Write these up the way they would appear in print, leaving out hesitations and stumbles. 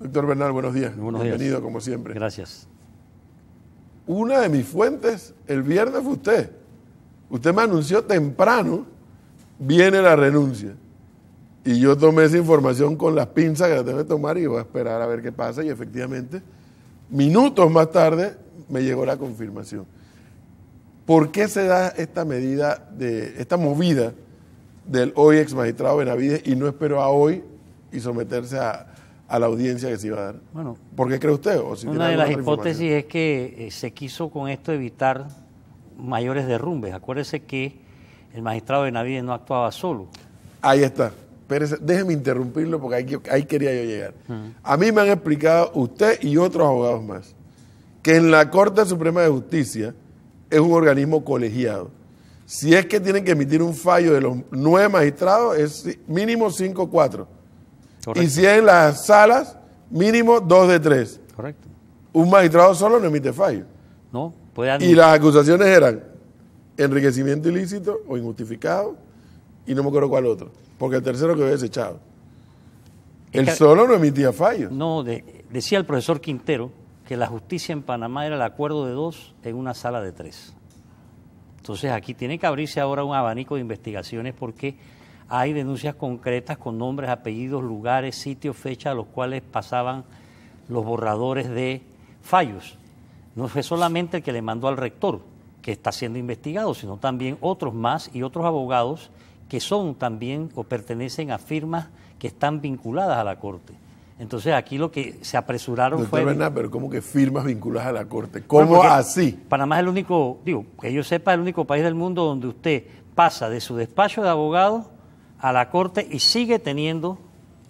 Doctor Bernal, buenos días. Buenos Bienvenido, días. como siempre. Gracias. Una de mis fuentes el viernes fue usted. Usted me anunció temprano, viene la renuncia. Y yo tomé esa información con las pinzas que la tengo que tomar y voy a esperar a ver qué pasa. Y efectivamente, minutos más tarde, me llegó la confirmación. ¿Por qué se da esta medida, esta movida del hoy ex magistrado Benavides y no esperó a hoy y someterse a la audiencia que se iba a dar? Bueno, ¿por qué cree usted? ¿O si una tiene de las alguna otra hipótesis información? es que se quiso con esto evitar mayores derrumbes. Acuérdese que el magistrado Benavides no actuaba solo. Ahí está. Espérese, déjeme interrumpirlo porque ahí quería yo llegar. A mí me han explicado usted y otros abogados más que en la Corte Suprema de Justicia es un organismo colegiado. Si es que tienen que emitir un fallo de los 9 magistrados, es mínimo 5-4. Correcto. Y si es en las salas, mínimo 2 de 3. Correcto. Un magistrado solo no emite fallo. ¿No? Puede Y las acusaciones eran enriquecimiento ilícito o injustificado, y no me acuerdo cuál otro, porque el tercero quedó desechado. Es Él que- solo no emitía fallos. No, decía el profesor Quintero que la justicia en Panamá era el acuerdo de 2 en una sala de 3. Entonces aquí tiene que abrirse ahora un abanico de investigaciones porque hay denuncias concretas con nombres, apellidos, lugares, sitios, fechas a los cuales pasaban los borradores de fallos. No fue solamente el que le mandó al rector, que está siendo investigado, sino también otros más y otros abogados que son también o pertenecen a firmas que están vinculadas a la Corte. Entonces aquí lo que se apresuraron Doctor fue... Bernal, pero ¿cómo que firmas vinculadas a la Corte? Bueno, ¿Cómo porque así? Panamá es el único, que yo sepa, el único país del mundo donde usted pasa de su despacho de abogado a la Corte y sigue teniendo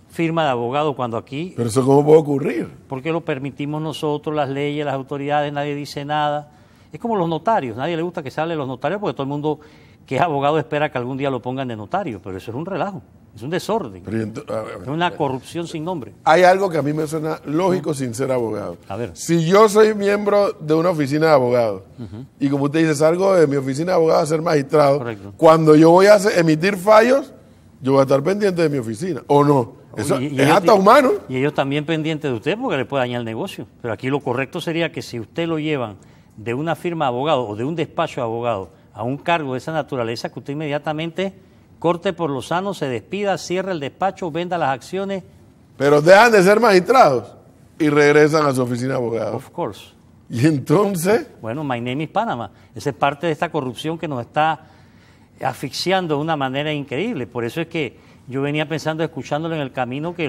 firma de abogado cuando aquí, ¿Pero eso cómo puede ocurrir? porque lo permitimos nosotros, las leyes, las autoridades, nadie dice nada. Es como los notarios, nadie le gusta que se hable de los notarios porque todo el mundo que es abogado espera que algún día lo pongan de notario, pero eso es un relajo, es un desorden, Pero es una corrupción sin nombre. hay algo que a mí me suena lógico sin ser abogado. A ver. Si yo soy miembro de una oficina de abogados y como usted dice, salgo de mi oficina de abogados a ser magistrado, Correcto. cuando yo voy a emitir fallos, yo voy a estar pendiente de mi oficina, ¿o no? Eso Y es ellos hasta ti- humano. Y ellos también pendientes de usted porque le puede dañar el negocio. Pero aquí lo correcto sería que si usted lo llevan de una firma de abogado o de un despacho de abogado a un cargo de esa naturaleza, que usted inmediatamente corte por lo sano, se despida, cierre el despacho, venda las acciones, Pero dejan de ser magistrados y regresan a su oficina de abogados. of course. Y entonces, Bueno, my name is Panama. Esa es parte de esta corrupción que nos está asfixiando de una manera increíble. Por eso es que yo venía pensando, escuchándolo en el camino, que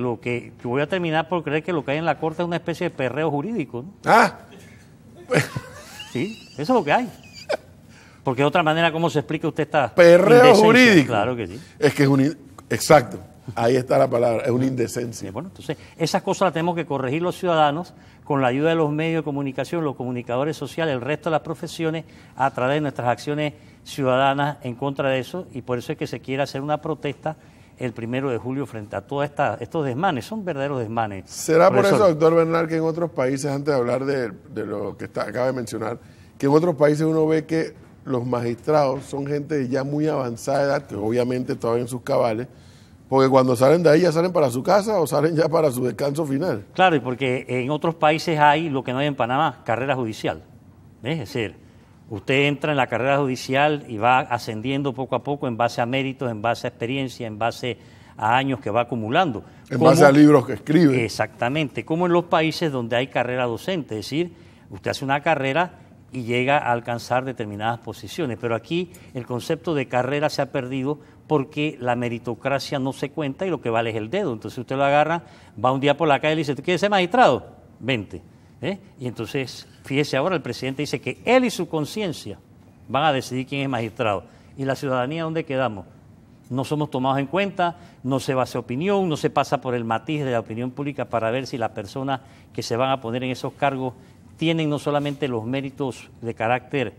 voy a terminar por creer que lo que hay en la Corte es una especie de perreo jurídico, ¿no? Sí, eso es lo que hay. Porque de otra manera, ¿cómo se explica usted esta perreo indecencia? jurídico. Claro que sí. Es que es exacto, ahí está la palabra, es una indecencia. Bueno, entonces, esas cosas las tenemos que corregir los ciudadanos con la ayuda de los medios de comunicación, los comunicadores sociales, el resto de las profesiones, a través de nuestras acciones ciudadanas en contra de eso, y por eso es que se quiere hacer una protesta el 1 de julio frente a todos estos desmanes. Son verdaderos desmanes. ¿Será por eso, Profesor, doctor Bernal, que en otros países, antes de hablar de lo que acaba de mencionar, que en otros países uno ve que los magistrados son gente ya muy avanzada de edad, que obviamente todavía en sus cabales, porque cuando salen de ahí ya salen para su casa o salen ya para su descanso final? Claro, y porque en otros países hay lo que no hay en Panamá, carrera judicial. ¿Ves? Es decir, usted entra en la carrera judicial y va ascendiendo poco a poco en base a méritos, en base a experiencia, en base a años que va acumulando. En base a libros que escribe. Exactamente, como en los países donde hay carrera docente, es decir, usted hace una carrera y llega a alcanzar determinadas posiciones. Pero aquí el concepto de carrera se ha perdido porque la meritocracia no se cuenta y lo que vale es el dedo. Entonces usted lo agarra, va un día por la calle y le dice, ¿tú quieres ser magistrado? Vente. Y entonces, fíjese ahora, el presidente dice que él y su conciencia van a decidir quién es magistrado. ¿Y la ciudadanía dónde quedamos? No somos tomados en cuenta, no se basa opinión, no se pasa por el matiz de la opinión pública para ver si las personas que se van a poner en esos cargos tienen no solamente los méritos de carácter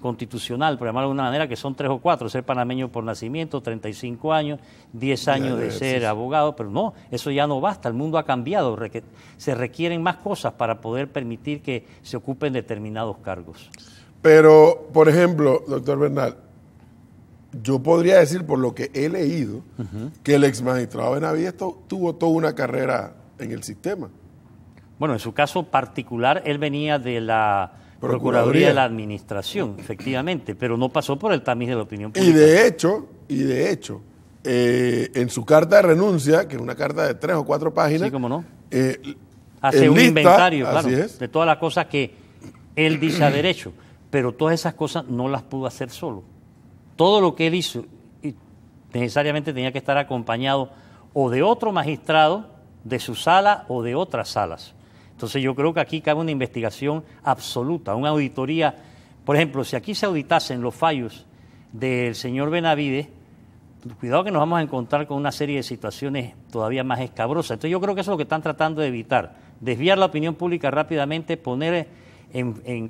constitucional, por llamarlo de una manera, que son 3 o 4, ser panameño por nacimiento, 35 años, 10 años de ser abogado, pero no, eso ya no basta, el mundo ha cambiado, se requieren más cosas para poder permitir que se ocupen determinados cargos. Pero, por ejemplo, doctor Bernal, yo podría decir, por lo que he leído, que el ex magistrado Benavides tuvo toda una carrera en el sistema. Bueno, en su caso particular, él venía de la Procuraduría de la Administración, efectivamente, pero no pasó por el tamiz de la opinión pública. Y de hecho, en su carta de renuncia, que es una carta de 3 o 4 páginas, sí, cómo no, hace un inventario, claro, de todas las cosas que él dice haber hecho, pero todas esas cosas no las pudo hacer solo. Todo lo que él hizo necesariamente tenía que estar acompañado o de otro magistrado de su sala o de otras salas. Entonces yo creo que aquí cabe una investigación absoluta, una auditoría. Por ejemplo, si aquí se auditasen los fallos del señor Benavides, cuidado que nos vamos a encontrar con una serie de situaciones todavía más escabrosas. Entonces yo creo que eso es lo que están tratando de evitar, desviar la opinión pública rápidamente, poner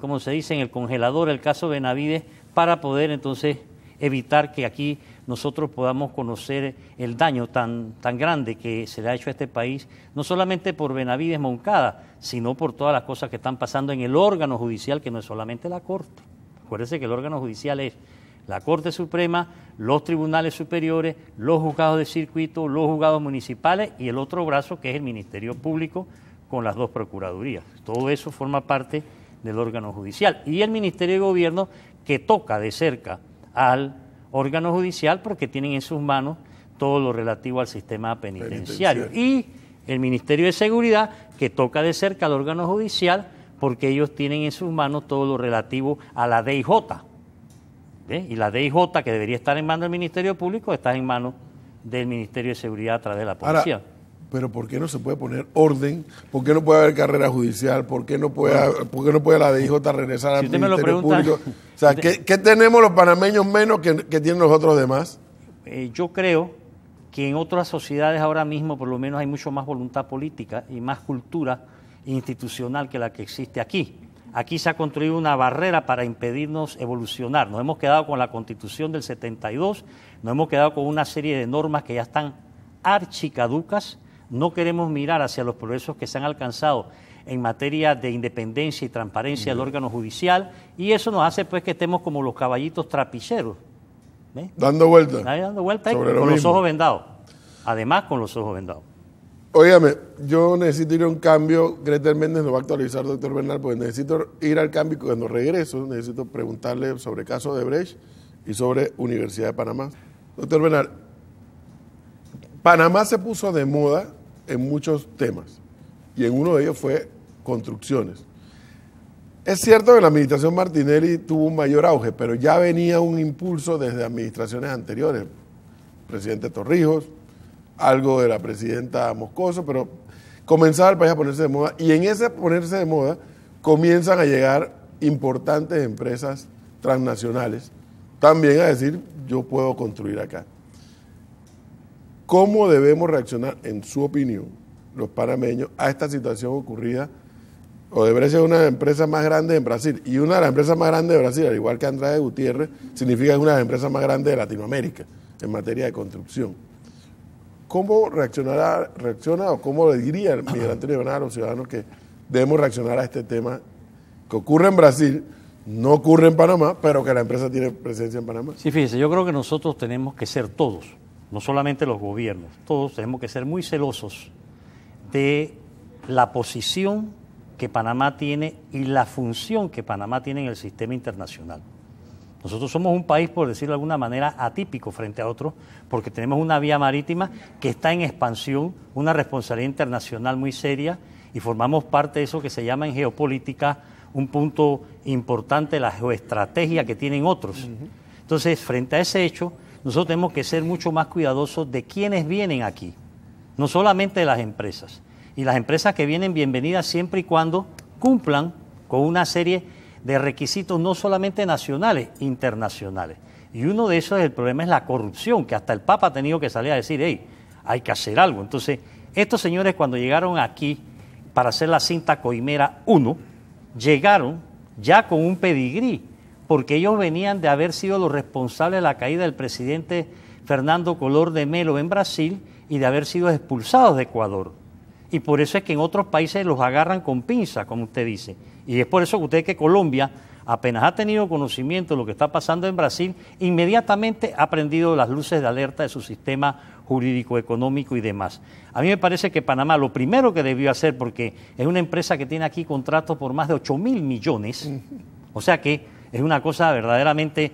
¿cómo se dice?, en el congelador el caso Benavides para poder entonces evitar que aquí nosotros podamos conocer el daño tan grande que se le ha hecho a este país, no solamente por Benavides Moncada, sino por todas las cosas que están pasando en el órgano judicial, que no es solamente la Corte. Acuérdense que el órgano judicial es la Corte Suprema, los tribunales superiores, los juzgados de circuito, los juzgados municipales y el otro brazo que es el Ministerio Público con las 2 procuradurías. Todo eso forma parte del órgano judicial. Y el Ministerio de Gobierno, que toca de cerca al órgano judicial porque tienen en sus manos todo lo relativo al sistema penitenciario. Y el Ministerio de Seguridad, que toca de cerca al órgano judicial porque ellos tienen en sus manos todo lo relativo a la DIJ. ¿Ve? Y la DIJ, que debería estar en manos del Ministerio Público, está en manos del Ministerio de Seguridad a través de la policía. Ahora, pero ¿por qué no se puede poner orden? ¿Por qué no puede haber carrera judicial? ¿Por qué no puede la DIJ regresar al Ministerio Público? O sea, ¿qué tenemos los panameños menos que tienen los otros demás? Yo creo que en otras sociedades ahora mismo por lo menos hay mucho más voluntad política y más cultura institucional que la que existe aquí. Aquí se ha construido una barrera para impedirnos evolucionar. Nos hemos quedado con la Constitución del 72, nos hemos quedado con una serie de normas que ya están archicaducas. No queremos mirar hacia los progresos que se han alcanzado en materia de independencia y transparencia del órgano judicial, y eso nos hace pues que estemos como los caballitos trapilleros. ¿Ves? Dando vueltas. Dando vueltas con los ojos vendados. Además, con los ojos vendados. Óigame, yo necesito ir a un cambio. Gretel Méndez lo va a actualizar, doctor Bernal, porque necesito ir al cambio. Cuando regreso, necesito preguntarle sobre el caso de Brecht y sobre Universidad de Panamá. Doctor Bernal, Panamá se puso de moda en muchos temas, y en uno de ellos fue construcciones. Es cierto que la administración Martinelli tuvo un mayor auge, pero ya venía un impulso desde administraciones anteriores. Presidente Torrijos, algo de la presidenta Moscoso, pero comenzaba el país a ponerse de moda, y en ese ponerse de moda comienzan a llegar importantes empresas transnacionales también a decir, yo puedo construir acá. ¿Cómo debemos reaccionar, en su opinión, los panameños, a esta situación ocurrida? Odebrecht es una de las empresas más grandes en Brasil, y una de las empresas más grandes de Brasil, al igual que Andrade Gutiérrez, significa que es una de las empresas más grandes de Latinoamérica en materia de construcción. ¿Cómo reacciona o cómo le diría el Miguel Antonio Bernal a los ciudadanos que debemos reaccionar a este tema que ocurre en Brasil, no ocurre en Panamá, pero que la empresa tiene presencia en Panamá? Sí, fíjese, yo creo que nosotros tenemos que ser todos, no solamente los gobiernos, todos tenemos que ser muy celosos de la posición que Panamá tiene y la función que Panamá tiene en el sistema internacional. Nosotros somos un país, por decirlo de alguna manera, atípico frente a otros, porque tenemos una vía marítima que está en expansión, una responsabilidad internacional muy seria, y formamos parte de eso que se llama en geopolítica un punto importante, la geoestrategia que tienen otros. Entonces, frente a ese hecho, nosotros tenemos que ser mucho más cuidadosos de quienes vienen aquí, no solamente de las empresas. Y las empresas que vienen, bienvenidas siempre y cuando cumplan con una serie de requisitos no solamente nacionales, internacionales. Y uno de esos, el problema es la corrupción, que hasta el Papa ha tenido que salir a decir, hey, hay que hacer algo. Entonces, estos señores cuando llegaron aquí para hacer la cinta Coimera 1, llegaron ya con un pedigrí, porque ellos venían de haber sido los responsables de la caída del presidente Fernando Collor de Mello en Brasil y de haber sido expulsados de Ecuador. Y por eso es que en otros países los agarran con pinza, como usted dice. Y es por eso que usted ve que Colombia apenas ha tenido conocimiento de lo que está pasando en Brasil, inmediatamente ha prendido las luces de alerta de su sistema jurídico, económico y demás. A mí me parece que Panamá lo primero que debió hacer, porque es una empresa que tiene aquí contratos por más de 8.000 millones, o sea que es una cosa verdaderamente,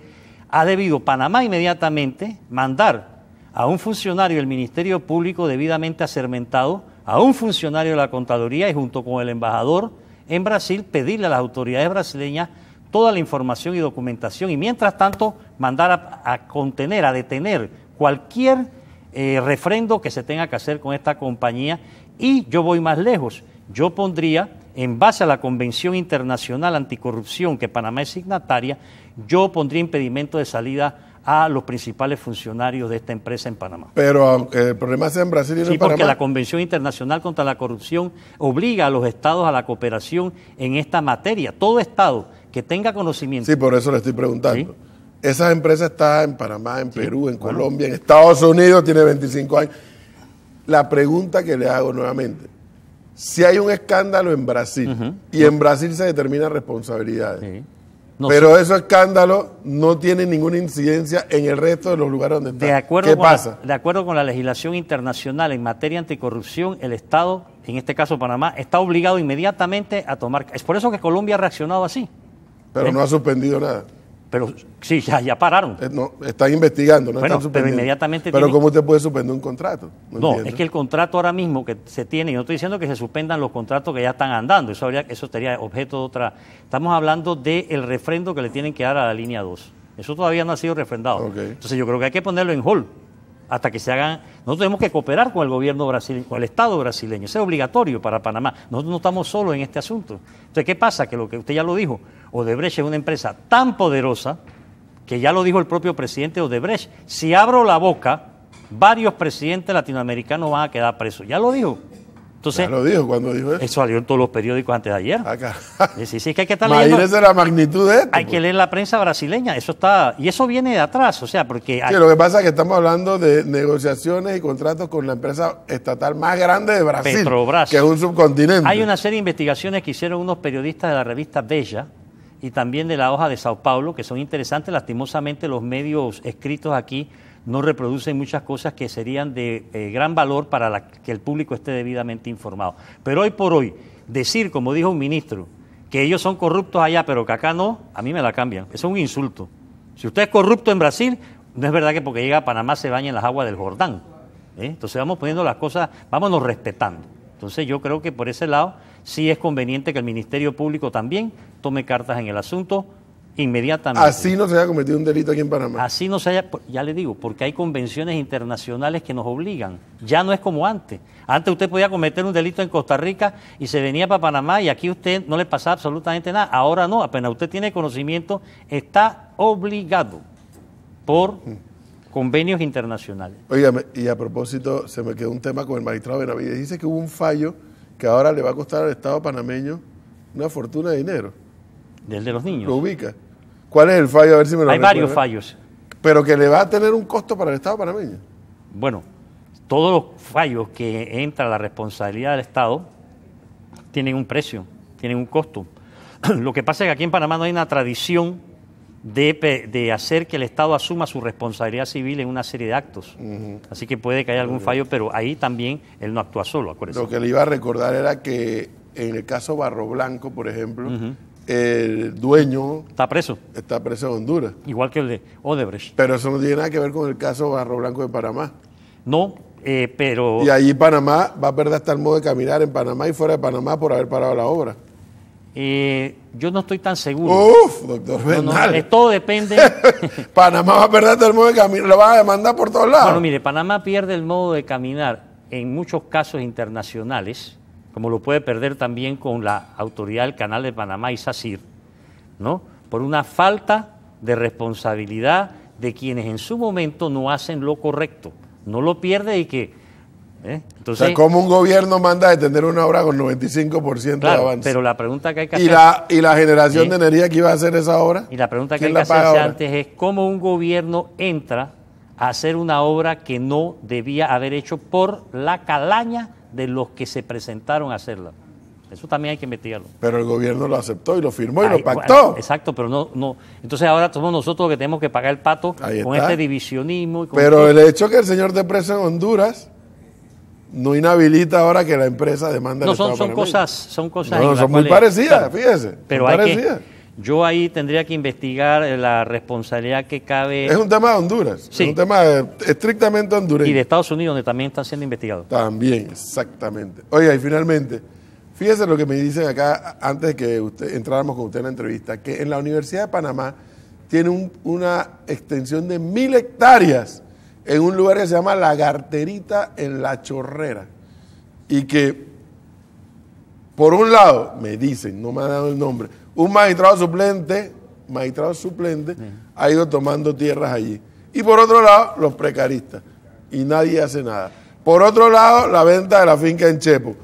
ha debido Panamá inmediatamente mandar a un funcionario del Ministerio Público debidamente asermentado, a un funcionario de la Contraloría y junto con el embajador en Brasil pedirle a las autoridades brasileñas toda la información y documentación y mientras tanto mandar a contener, a detener cualquier refrendo que se tenga que hacer con esta compañía. Y yo voy más lejos, yo pondría, en base a la Convención Internacional Anticorrupción que Panamá es signataria, yo pondría impedimento de salida a los principales funcionarios de esta empresa en Panamá. Pero aunque el problema sea en Brasil y no en Panamá. Sí, porque la Convención Internacional contra la Corrupción obliga a los estados a la cooperación en esta materia. Todo estado que tenga conocimiento. Sí, por eso le estoy preguntando. ¿Sí? Esa empresa está en Panamá, en Perú, en Colombia, en Estados Unidos, tiene 25 años. La pregunta que le hago nuevamente, si hay un escándalo en Brasil y en Brasil se determinan responsabilidades, pero esos escándalos no tienen ninguna incidencia en el resto de los lugares donde están. ¿Qué pasa? De acuerdo con la legislación internacional en materia anticorrupción, el Estado, en este caso Panamá, está obligado inmediatamente a tomar... Es por eso que Colombia ha reaccionado así. Pero no ha suspendido nada. Pero sí, ya pararon. No, están investigando, no están suspendiendo. Pero inmediatamente... Pero ¿cómo usted puede suspender un contrato? No, es que el contrato ahora mismo que se tiene, y no estoy diciendo que se suspendan los contratos que ya están andando, eso sería objeto de otra... Estamos hablando del refrendo que le tienen que dar a la línea 2. Eso todavía no ha sido refrendado. Okay. Entonces yo creo que hay que ponerlo en hold hasta que se hagan... Nosotros tenemos que cooperar con el gobierno brasileño, con el Estado brasileño. Eso es obligatorio para Panamá. Nosotros no estamos solos en este asunto. Entonces, ¿qué pasa? Que lo que usted ya lo dijo, Odebrecht es una empresa tan poderosa que ya lo dijo el propio presidente Odebrecht, si abro la boca, varios presidentes latinoamericanos van a quedar presos. Ya lo dijo. Entonces, ya lo dijo, ¿cuándo dijo eso? Eso salió en todos los periódicos antes de ayer. Acá. Sí, es que hay que estar leyendo. Imagínese la magnitud de esto. Hay que leer la prensa brasileña, eso está, y eso viene de atrás, o sea, porque... Sí, lo que pasa es que estamos hablando de negociaciones y contratos con la empresa estatal más grande de Brasil, Petrobras, que es un subcontinente. Hay una serie de investigaciones que hicieron unos periodistas de la revista Bella y también de la hoja de Sao Paulo, que son interesantes. Lastimosamente los medios escritos aquí no reproducen muchas cosas que serían de gran valor para que el público esté debidamente informado. Pero hoy por hoy, decir, como dijo un ministro, que ellos son corruptos allá, pero que acá no, a mí me la cambian. Eso es un insulto. Si usted es corrupto en Brasil, no es verdad que porque llega a Panamá se baña en las aguas del Jordán. Entonces vamos poniendo las cosas, vámonos respetando. Entonces yo creo que por ese lado sí es conveniente que el Ministerio Público también tome cartas en el asunto inmediatamente. Así no se haya cometido un delito aquí en Panamá. Así no se haya, ya le digo, porque hay convenciones internacionales que nos obligan. Ya no es como antes. Antes usted podía cometer un delito en Costa Rica y se venía para Panamá y aquí usted no le pasaba absolutamente nada. Ahora no, apenas usted tiene conocimiento, está obligado por convenios internacionales. Óigame, y a propósito, se me quedó un tema con el magistrado Benavides. Dice que hubo un fallo que ahora le va a costar al Estado panameño una fortuna de dinero. ¿Del de los niños? ¿Lo ubica? ¿Cuál es el fallo? A ver si me lo recuerda. Hay varios fallos. Pero que le va a tener un costo para el Estado panameño. Bueno, todos los fallos que entra a la responsabilidad del Estado tienen un precio, tienen un costo. Lo que pasa es que aquí en Panamá no hay una tradición de hacer que el Estado asuma su responsabilidad civil en una serie de actos. Así que puede que haya algún fallo, pero ahí también él no actúa solo, acuérdese. Lo que le iba a recordar era que en el caso Barro Blanco, por ejemplo, el dueño está preso en Honduras. Igual que el de Odebrecht. Pero eso no tiene nada que ver con el caso Barro Blanco de Panamá. No, pero... Y allí Panamá va a perder hasta el modo de caminar en Panamá y fuera de Panamá por haber parado la obra. Yo no estoy tan seguro. Uf, doctor Bernal. Todo depende. Panamá va a perder hasta el modo de caminar, lo van a demandar por todos lados. Bueno, mire, Panamá pierde el modo de caminar en muchos casos internacionales, como lo puede perder también con la autoridad del Canal de Panamá y SACIR, ¿no? Por una falta de responsabilidad de quienes en su momento no hacen lo correcto. No lo pierde y que... Entonces, o sea, ¿cómo un gobierno manda a detener una obra con 95% de avance? Pero la pregunta que hay que hacer... ¿Y la generación de energía que iba a hacer esa obra? Y la pregunta que hay que hacerse antes es cómo un gobierno entra a hacer una obra que no debía haber hecho por la calaña de los que se presentaron a hacerla. Eso también hay que investigarlo. Pero el gobierno lo aceptó y lo firmó y Ahí, lo pactó. Exacto, pero no. Entonces ahora somos nosotros los que tenemos que pagar el pato Ahí con está. este divisionismo. Y con Pero todo. el hecho que el señor esté preso en Honduras no inhabilita ahora que la empresa demanda No, al Estado son panameño. son cosas. No, en las son muy cuales- parecidas, claro, fíjese. Pero son hay parecidas. yo ahí tendría que investigar la responsabilidad que cabe Es un tema de Honduras. Sí. Es un tema estrictamente hondureño. y de Estados Unidos, donde también están siendo investigados. También, exactamente. Oiga, y finalmente, fíjese lo que me dicen acá antes de que entráramos con usted en la entrevista, que en la Universidad de Panamá tiene una extensión de 1000 hectáreas en un lugar que se llama Lagarterita en La Chorrera. Y que, por un lado, me dicen, no me han dado el nombre, un magistrado suplente ha ido tomando tierras allí. Y por otro lado, los precaristas. Y nadie hace nada. Por otro lado, la venta de la finca en Chepo.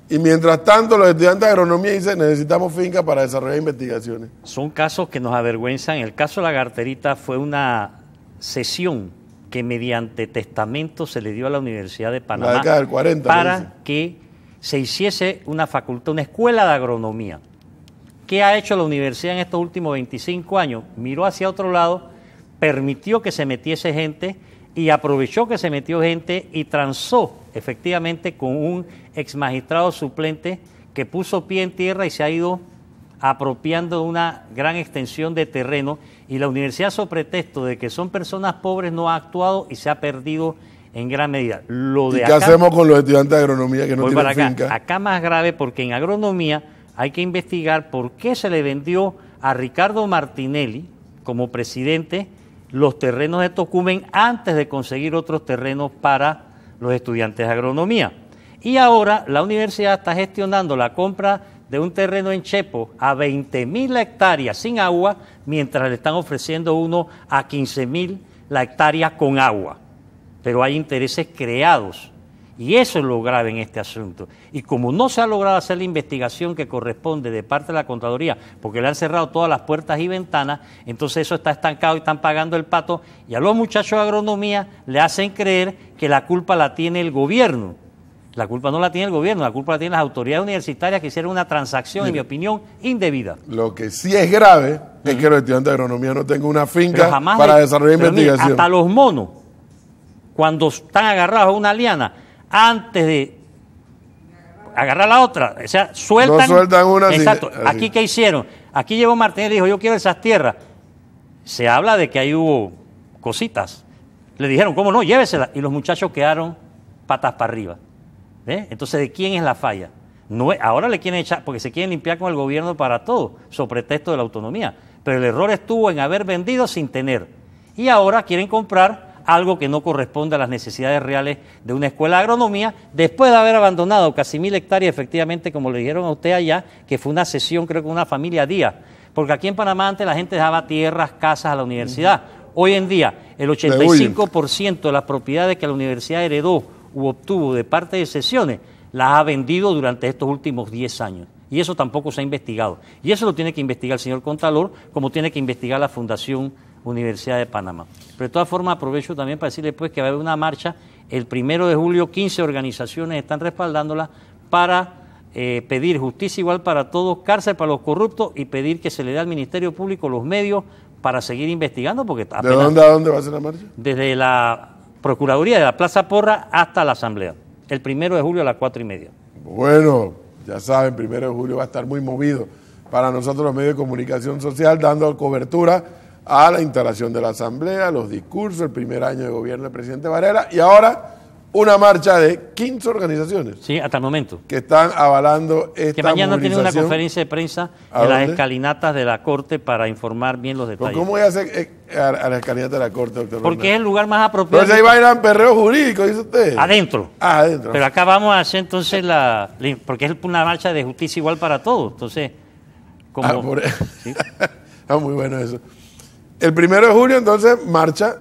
Y mientras tanto, los estudiantes de agronomía dicen, necesitamos finca para desarrollar investigaciones. Son casos que nos avergüenzan. El caso de la Garterita fue una cesión que mediante testamento se le dio a la Universidad de Panamá La década del 40, para me dice. que se hiciese una facultad, una escuela de agronomía. ¿Qué ha hecho la universidad en estos últimos 25 años? Miró hacia otro lado, permitió que se metiese gente y aprovechó que se metió gente y transó efectivamente con un ex magistrado suplente que puso pie en tierra y se ha ido apropiando de una gran extensión de terreno, y la universidad, sobre pretexto de que son personas pobres, no ha actuado y se ha perdido en gran medida. Lo ¿Y de qué acá, hacemos con los estudiantes de agronomía que no voy tienen para acá. finca? Acá más grave, porque en agronomía hay que investigar por qué se le vendió a Ricardo Martinelli como presidente los terrenos de Tocumen antes de conseguir otros terrenos para los estudiantes de agronomía. Y ahora la universidad está gestionando la compra de un terreno en Chepo a 20.000 hectáreas sin agua, mientras le están ofreciendo uno a 15.000 la hectárea con agua. Pero hay intereses creados. Y eso es lo grave en este asunto. Y como no se ha logrado hacer la investigación que corresponde de parte de la Contraloría, porque le han cerrado todas las puertas y ventanas, entonces eso está estancado y están pagando el pato. Y a los muchachos de agronomía le hacen creer que la culpa la tiene el gobierno. La culpa no la tiene el gobierno, la culpa la tienen las autoridades universitarias que hicieron una transacción, en mi opinión, indebida. Lo que sí es grave es que los estudiantes de agronomía no tengan una Pero finca jamás para desarrollar pero mire, investigación. hasta los monos, cuando están agarrados a una liana, antes de agarrar la otra, o sea, sueltan. No sueltan una sin- Exacto. así. Aquí, ¿qué hicieron? Aquí llegó Martínez y dijo, yo quiero esas tierras. Se habla de que ahí hubo cositas. Le dijeron, ¿cómo no? Lléveselas. Y los muchachos quedaron patas para arriba. ¿Ve? Entonces, ¿de quién es la falla? No, ahora le quieren echar, porque se quieren limpiar con el gobierno para todo, sobre pretexto de la autonomía. Pero el error estuvo en haber vendido sin tener. Y ahora quieren comprar algo que no corresponde a las necesidades reales de una escuela de agronomía, después de haber abandonado casi 1.000 hectáreas, efectivamente, como le dijeron a usted allá, que fue una cesión, creo que una familia Díaz. Porque aquí en Panamá antes la gente dejaba tierras, casas a la universidad. Hoy en día, el 85% de las propiedades que la universidad heredó u obtuvo de parte de cesiones, las ha vendido durante estos últimos 10 años. Y eso tampoco se ha investigado. Y eso lo tiene que investigar el señor Contralor, como tiene que investigar la Fundación Universidad de Panamá. Pero de todas formas, aprovecho también para decirle pues, que va a haber una marcha el 1 de julio, 15 organizaciones están respaldándola para pedir justicia igual para todos, cárcel para los corruptos y pedir que se le dé al Ministerio Público los medios para seguir investigando, porque ¿De apenas dónde a dónde va a ser la marcha? desde la Procuraduría de la Plaza Porra hasta la Asamblea, el 1 de julio a las 4:30. Bueno, ya saben, 1 de julio va a estar muy movido para nosotros los medios de comunicación social, dando cobertura a la instalación de la Asamblea, los discursos, el primer año de gobierno del presidente Varela y ahora una marcha de 15 organizaciones Sí, hasta el momento. que están avalando esta Que mañana tienen una movilización. conferencia de prensa ¿A en las dónde? escalinatas de la Corte para informar bien los detalles. ¿Cómo voy a hacer a la escalinata de la Corte, doctor? Porque es Fernández? el lugar más apropiado. Pero si ahí bailan perreo jurídico, dice usted. Adentro. Ah, adentro. Pero acá vamos a hacer entonces porque es una marcha de justicia igual para todos. Entonces, como... ¿sí? Ah, muy bueno eso. El 1 de julio, entonces, marcha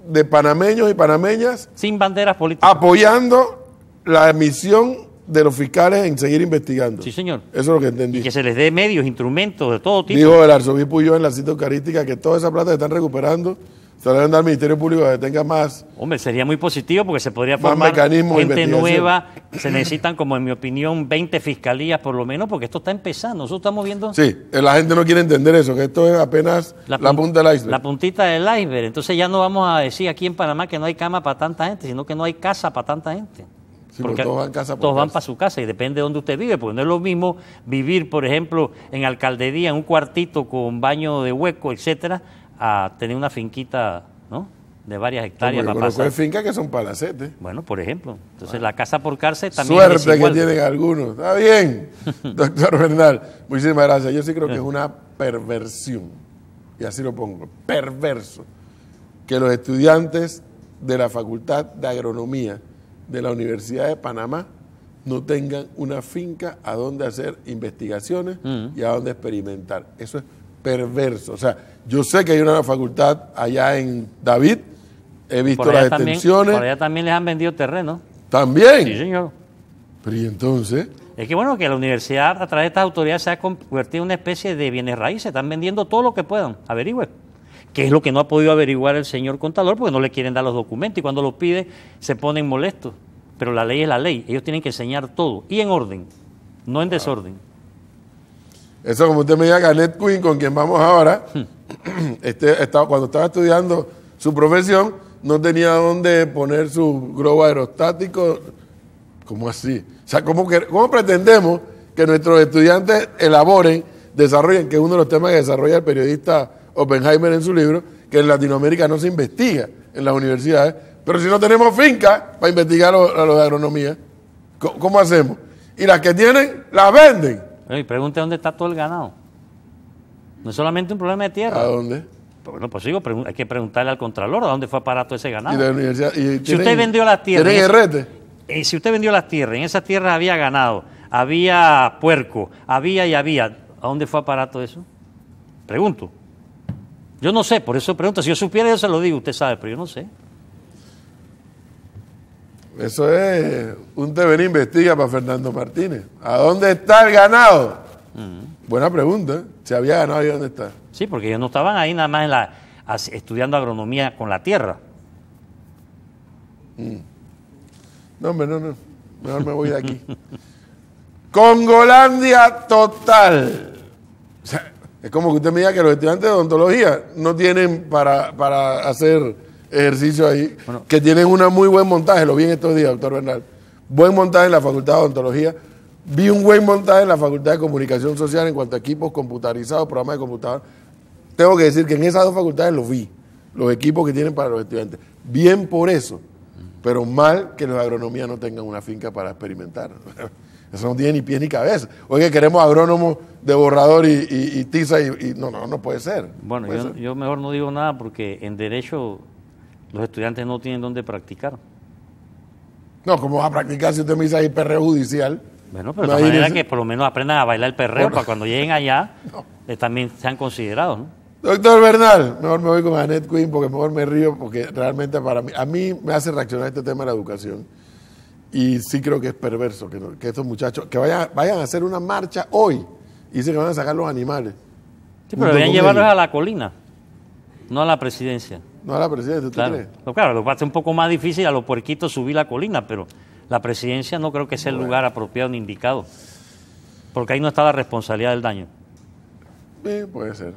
de panameños y panameñas Sin banderas políticas. apoyando la misión de los fiscales en seguir investigando. Sí, señor. Eso es lo que entendí. Y que se les dé medios, instrumentos de todo tipo. Dijo el arzobispo Ulloa en la cita eucarística que toda esa plata que están recuperando Se lo deben dar al Ministerio Público que tenga más. Hombre, sería muy positivo porque se podría Más formar mecanismos de gente investigación. nueva. Se necesitan, como en mi opinión, 20 fiscalías por lo menos, porque esto está empezando. Nosotros estamos viendo Sí, la gente no quiere entender eso, que esto es apenas la punta del iceberg. la puntita del iceberg. Entonces ya no vamos a decir aquí en Panamá que no hay cama para tanta gente, sino que no hay casa para tanta gente. Sí, porque todos van casa por todos van casa. para su casa y depende de dónde usted vive, porque no es lo mismo vivir, por ejemplo, en alcaldería, en un cuartito con baño de hueco, etcétera, a tener una finquita, ¿no?, de varias hectáreas Como para yo conozco de pasar. fincas que son palacetes. Bueno, por ejemplo. Entonces la casa por cárcel también es Suerte que desigual. tienen algunos. Está bien, doctor Bernal. Muchísimas gracias. Yo sí creo que es una perversión, y así lo pongo, perverso, que los estudiantes de la Facultad de Agronomía de la Universidad de Panamá no tengan una finca a donde hacer investigaciones y a donde experimentar. Eso es perverso. O sea, yo sé que hay una facultad allá en David, he visto Por las allá también, extensiones. por allá también les han vendido terreno. También. Sí, señor. Pero y entonces, Es que bueno, que la universidad a través de estas autoridades se ha convertido en una especie de bienes raíces, están vendiendo todo lo que puedan, averigüen. Que es lo que no ha podido averiguar el señor contador porque no le quieren dar los documentos y cuando los pide se ponen molestos. Pero la ley es la ley, ellos tienen que enseñar todo y en orden, no en desorden. eso como usted me diga, Garnet Quinn, con quien vamos ahora, cuando estaba estudiando su profesión, no tenía dónde poner su globo aerostático. ¿Cómo así? O sea, ¿cómo pretendemos que nuestros estudiantes elaboren, desarrollen, que es uno de los temas que desarrolla el periodista Oppenheimer en su libro, que en Latinoamérica no se investiga en las universidades, pero si no tenemos finca para investigar a los de agronomía, ¿cómo hacemos? Y las que tienen, las venden. Y pregunte dónde está todo el ganado. No es solamente un problema de tierra. ¿A dónde? Bueno, pues sigo, hay que preguntarle al Contralor a dónde fue a parar todo ese ganado. Y la universidad, Si usted vendió las tierras, ¿tienen herrete? Si usted vendió las tierras, en esas tierras había ganado, había puerco, había, ¿a dónde fue a parar todo eso? Pregunto. Yo no sé, por eso pregunto. Si yo supiera, yo se lo digo, usted sabe, pero yo no sé. Eso es un deber investiga para Fernando Martínez. ¿A dónde está el ganado? Buena pregunta. Si había ganado, ¿y dónde está? Sí, porque ellos no estaban ahí nada más estudiando agronomía con la tierra. No, hombre, no. Mejor me voy de aquí. Congolandia total. O sea, es como que usted me diga que los estudiantes de odontología no tienen para hacer ejercicio ahí, Bueno. que tienen un muy buen montaje. Lo vi en estos días, doctor Bernal. Buen montaje en la Facultad de Odontología. Vi un buen montaje en la Facultad de Comunicación Social en cuanto a equipos computarizados, programas de computador. Tengo que decir que en esas dos facultades los vi, los equipos que tienen para los estudiantes. Bien por eso, pero mal que los de agronomía no tengan una finca para experimentar. Eso no tiene ni pie ni cabeza. Oye, queremos agrónomos de borrador y tiza y no puede ser. Bueno, Puede ser. yo mejor no digo nada porque en derecho los estudiantes no tienen dónde practicar. No, ¿cómo va a practicar si usted me dice ahí perreo judicial? Bueno, pero de todas Imagínese. maneras que por lo menos aprendan a bailar el perreo Bueno. para cuando lleguen allá también sean considerados, ¿no? Doctor Bernal, mejor me voy con Annette Quinn porque mejor me río porque realmente a mí me hace reaccionar este tema de la educación. Y sí creo que es perverso que estos muchachos, que vayan a hacer una marcha hoy y dicen que van a sacar los animales. Sí, Junto pero deberían con llevarlos ellos. a la colina, no a la presidencia. No a la presidencia, ¿usted Claro, cree? no, claro, lo que pasa es un poco más difícil a los puerquitos subir la colina, pero la presidencia no creo que sea el lugar apropiado ni indicado, porque ahí no está la responsabilidad del daño. Sí, puede ser.